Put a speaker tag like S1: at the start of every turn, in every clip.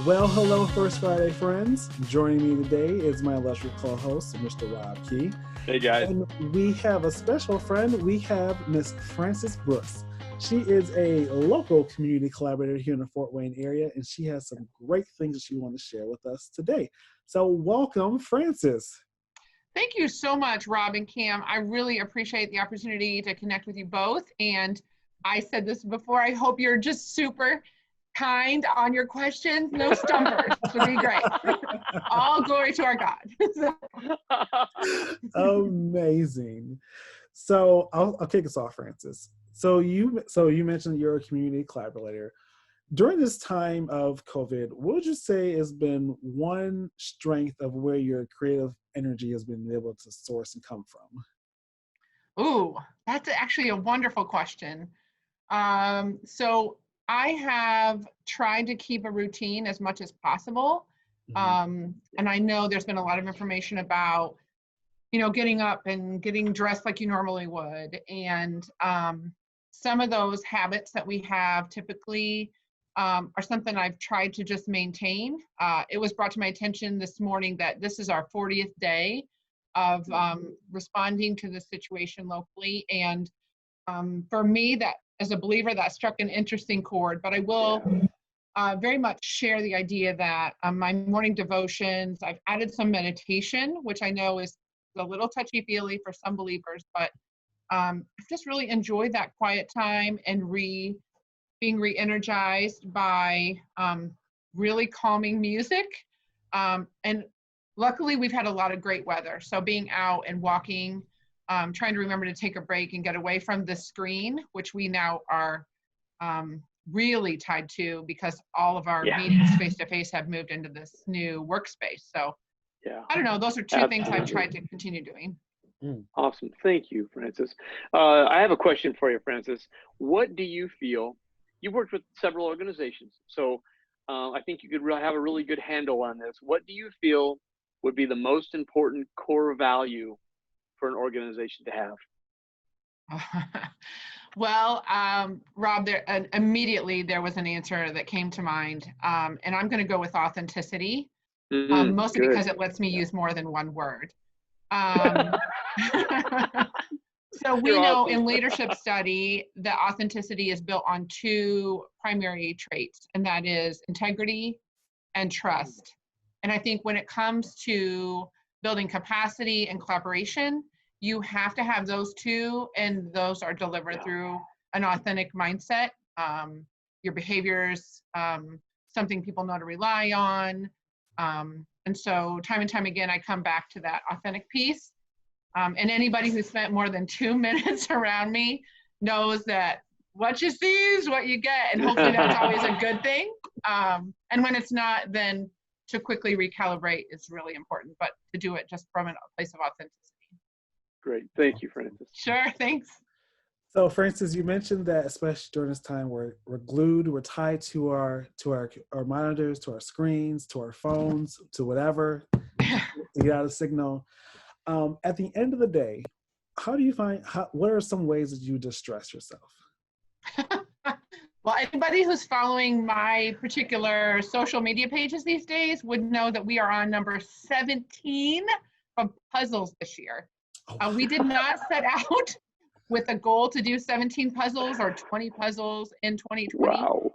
S1: Well, hello, First Friday friends. Joining me today is my illustrious co-host, Mr. Rob Key.
S2: Hey guys.
S1: And we have a special friend. We have Miss Frances Brooks. She is a local community collaborator here in the Fort Wayne area, and she has some great things that she wants to share with us today. So welcome, Frances.
S3: Thank you so much, Rob and Cam. I really appreciate the opportunity to connect with you both. And I said this before, I hope you're just super kind on your questions. No stumpers would be great. All glory to our God.
S1: Amazing. So I'll kick us off, Frances. So you mentioned you're a community collaborator. During this time of COVID, what would you say has been one strength of where your creative energy has been able to source and come from?
S3: Ooh, that's actually a wonderful question. So I have tried to keep a routine as much as possible. And I know there's been a lot of information about, getting up and getting dressed like you normally would. And some of those habits that we have typically are something I've tried to just maintain. It was brought to my attention this morning that this is our 40th day of responding to the situation locally. And for me, that as a believer, that struck an interesting chord. But I will very much share the idea that my morning devotions, I've added some meditation, which I know is a little touchy-feely for some believers, but I've just really enjoyed that quiet time and being re-energized by really calming music. And luckily, we've had a lot of great weather. So being out and walking, trying to remember to take a break and get away from the screen, which we now are really tied to because all of our meetings face-to-face have moved into this new workspace. So I don't know, those are two things I've tried to continue doing.
S2: Awesome. Thank you, Frances. I have a question for you, Frances. What do you feel, you've worked with several organizations, so I think you could really have a really good handle on this. What do you feel would be the most important core value for an organization to have?
S3: Well, Rob, immediately there was an answer that came to mind, and I'm going to go with authenticity, mostly because it lets me use more than one word. So we know in leadership study that authenticity is built on two primary traits, and that is integrity and trust. And I think when it comes to building capacity and collaboration, you have to have those two, and those are delivered through an authentic mindset. Your behaviors, something people know to rely on. And so time and time again, I come back to that authentic piece. And anybody who spent more than 2 minutes around me knows that what you see is what you get. And hopefully that's always a good thing. And when it's not, then to quickly recalibrate is really important, but to do it just from a place of authenticity.
S2: Great. Thank you, Frances.
S3: Sure. Thanks.
S1: So, Frances, you mentioned that especially during this time we're glued, we're tied to our monitors, to our screens, to our phones, to whatever to get out a signal. At the end of the day, how do you what are some ways that you distress yourself?
S3: Well, anybody who's following my particular social media pages these days would know that we are on number 17 of puzzles this year. We did not set out with a goal to do 17 puzzles or 20 puzzles in 2020.
S2: Wow.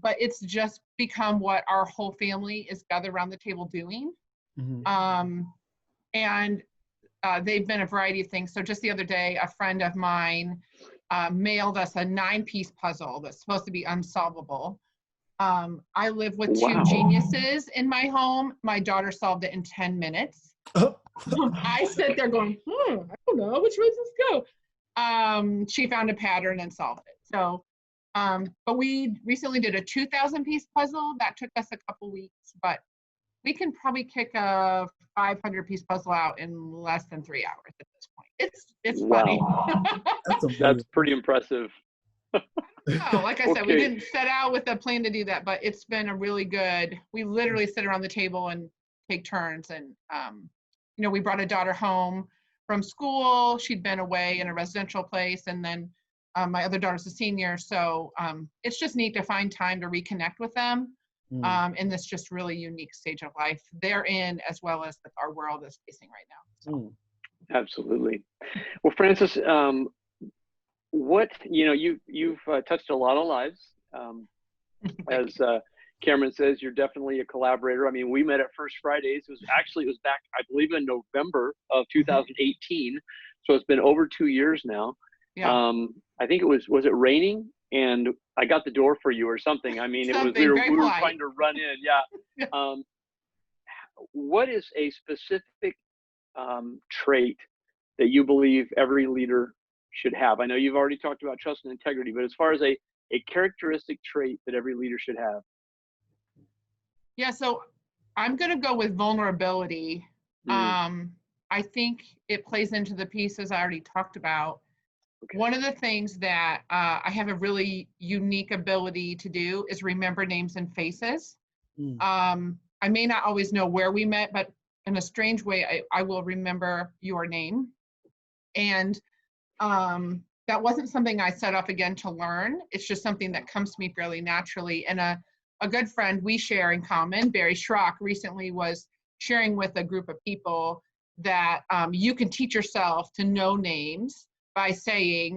S3: But it's just become what our whole family is gathered around the table doing. And they've been a variety of things. So just the other day, a friend of mine mailed us a 9-piece puzzle that's supposed to be unsolvable. I live with two geniuses in my home. My daughter solved it in 10 minutes. I sit there going, I don't know, which way does this go? She found a pattern and solved it. So, but we recently did a 2,000-piece puzzle. That took us a couple weeks, but we can probably kick a 500-piece puzzle out in less than 3 hours at this point. It's funny.
S2: That's pretty impressive.
S3: No, like I said, we didn't set out with a plan to do that, but it's been a really good, we literally sit around the table and take turns. And, we brought a daughter home from school. She'd been away in a residential place. And then my other daughter's a senior. So it's just neat to find time to reconnect with them. in this just really unique stage of life they're in, as well as that our world is facing right now. So.
S2: Absolutely. Well, Frances, what, you've touched a lot of lives. As Cameron says, you're definitely a collaborator. I mean, we met at First Fridays. It was back, I believe, in November of 2018. So it's been over 2 years now.
S3: Yeah.
S2: I think was it raining? And I got the door for you or something. I mean, we were trying to run in. Yeah. What is a specific trait that you believe every leader should have? I know you've already talked about trust and integrity, but as far as a characteristic trait that every leader should have.
S3: Yeah, so I'm going to go with vulnerability. I think it plays into the pieces I already talked about. Okay. One of the things that I have a really unique ability to do is remember names and faces. I may not always know where we met, but in a strange way, I will remember your name. And that wasn't something I set off again to learn. It's just something that comes to me fairly naturally. And a good friend we share in common, Barry Schrock, recently was sharing with a group of people that you can teach yourself to know names by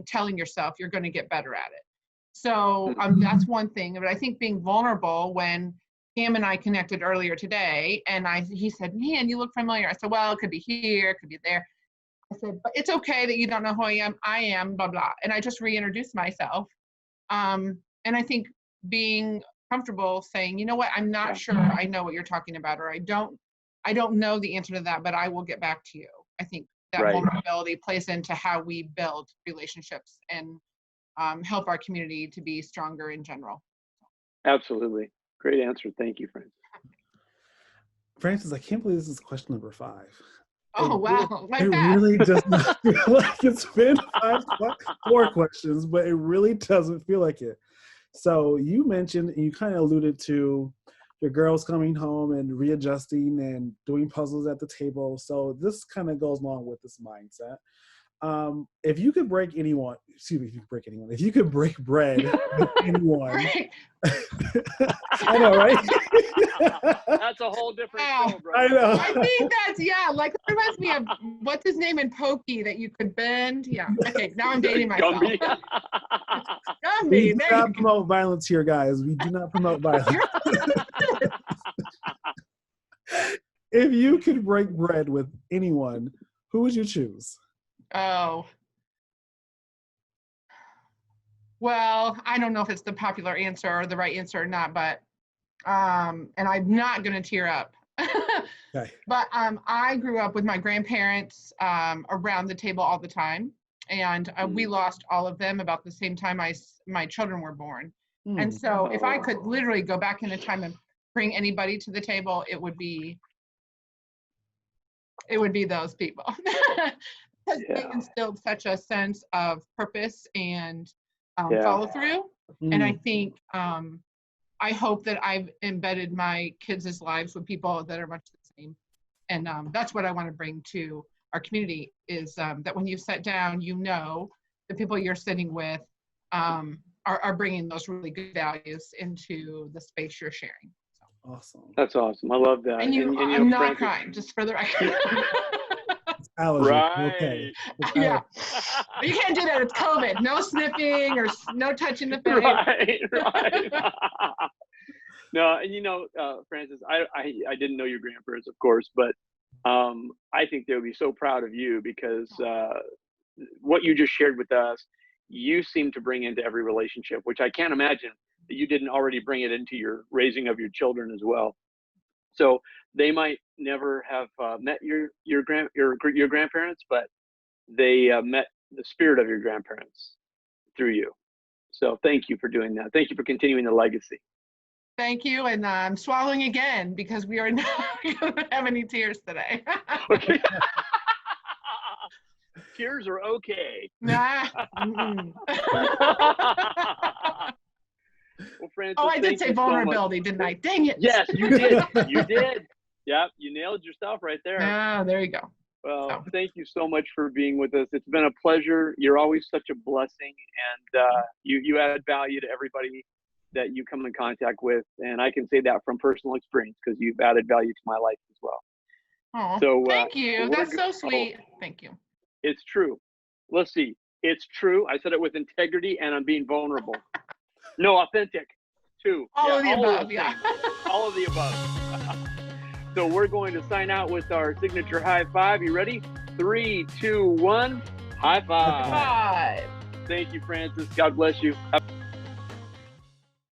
S3: telling yourself you're going to get better at it. So that's one thing. But I think being vulnerable, when Cam and I connected earlier today, and he said, "Man, you look familiar." I said, "Well, it could be here, it could be there." I said, "But it's okay that you don't know who I am. I am blah, blah." And I just reintroduced myself. And I think being comfortable saying, "You know what, I'm not sure I know what you're talking about, or I don't know the answer to that, but I will get back to you." I think that vulnerability plays into how we build relationships and help our community to be stronger in general.
S2: Absolutely. Great answer. Thank you, Frances.
S1: Frances, I can't believe this is question number 5.
S3: Oh, wow.
S1: It really does not feel like it's been 4 questions, but it really doesn't feel like it. So you mentioned, and you kind of alluded to, your girls coming home and readjusting and doing puzzles at the table. So this kind of goes along with this mindset. If you could break bread with anyone. I know, right?
S2: That's a whole different show, bro.
S1: I know.
S3: I think that's, like, it reminds me of, what's his name in Pokey that you could bend? Yeah. Okay, now I'm dating myself. Gumby.
S1: We do not promote violence here, guys. We do not promote violence. If you could break bread with anyone, who would you choose?
S3: Oh. Well, I don't know if it's the popular answer or the right answer or not, but and I'm not going to tear up.
S1: Okay.
S3: But I grew up with my grandparents around the table all the time, and we lost all of them about the same time my children were born. And so if I could literally go back in time and bring anybody to the table, it would be those people. Because they instilled such a sense of purpose and follow through. And I think I hope that I've embedded my kids' lives with people that are much the same. And that's what I want to bring to our community, is that when you sit down, the people you're sitting with are bringing those really good values into the space you're sharing. So.
S1: Awesome.
S2: That's awesome. I love that.
S3: And I'm not crying, just for the record.
S1: Allergy.
S2: Right.
S1: Okay.
S3: Yeah. But you can't do that. It's COVID. No sniffing or no touching the face.
S2: Right. No, and Frances, I didn't know your grandparents, of course, but I think they would be so proud of you, because what you just shared with us, you seem to bring into every relationship, which I can't imagine that you didn't already bring it into your raising of your children as well. So they might never have met your grandparents, but they met the spirit of your grandparents through you. So thank you for doing that. Thank you for continuing the legacy.
S3: Thank you, and I'm swallowing again because we are not going to have any tears today.
S2: Okay. Tears are okay.
S3: Nah.
S2: Well, Frances,
S3: I did say vulnerability, didn't I? Dang it.
S2: Yes, you did. You did. Yep, you nailed yourself right there.
S3: Ah, there you go.
S2: Well, thank you so much for being with us. It's been a pleasure. You're always such a blessing, and you add value to everybody that you come in contact with. And I can say that from personal experience because you've added value to my life as well.
S3: Oh,
S2: So
S3: thank you. That's so sweet. Thank you.
S2: It's true. Let's see. It's true. I said it with integrity and I'm being vulnerable. No, authentic too.
S3: All of the above,
S2: those
S3: yeah.
S2: things. All of the above. So we're going to sign out with our signature high five. You ready? 3, 2, 1. High five.
S3: Five.
S2: Thank you, Francis. God bless you.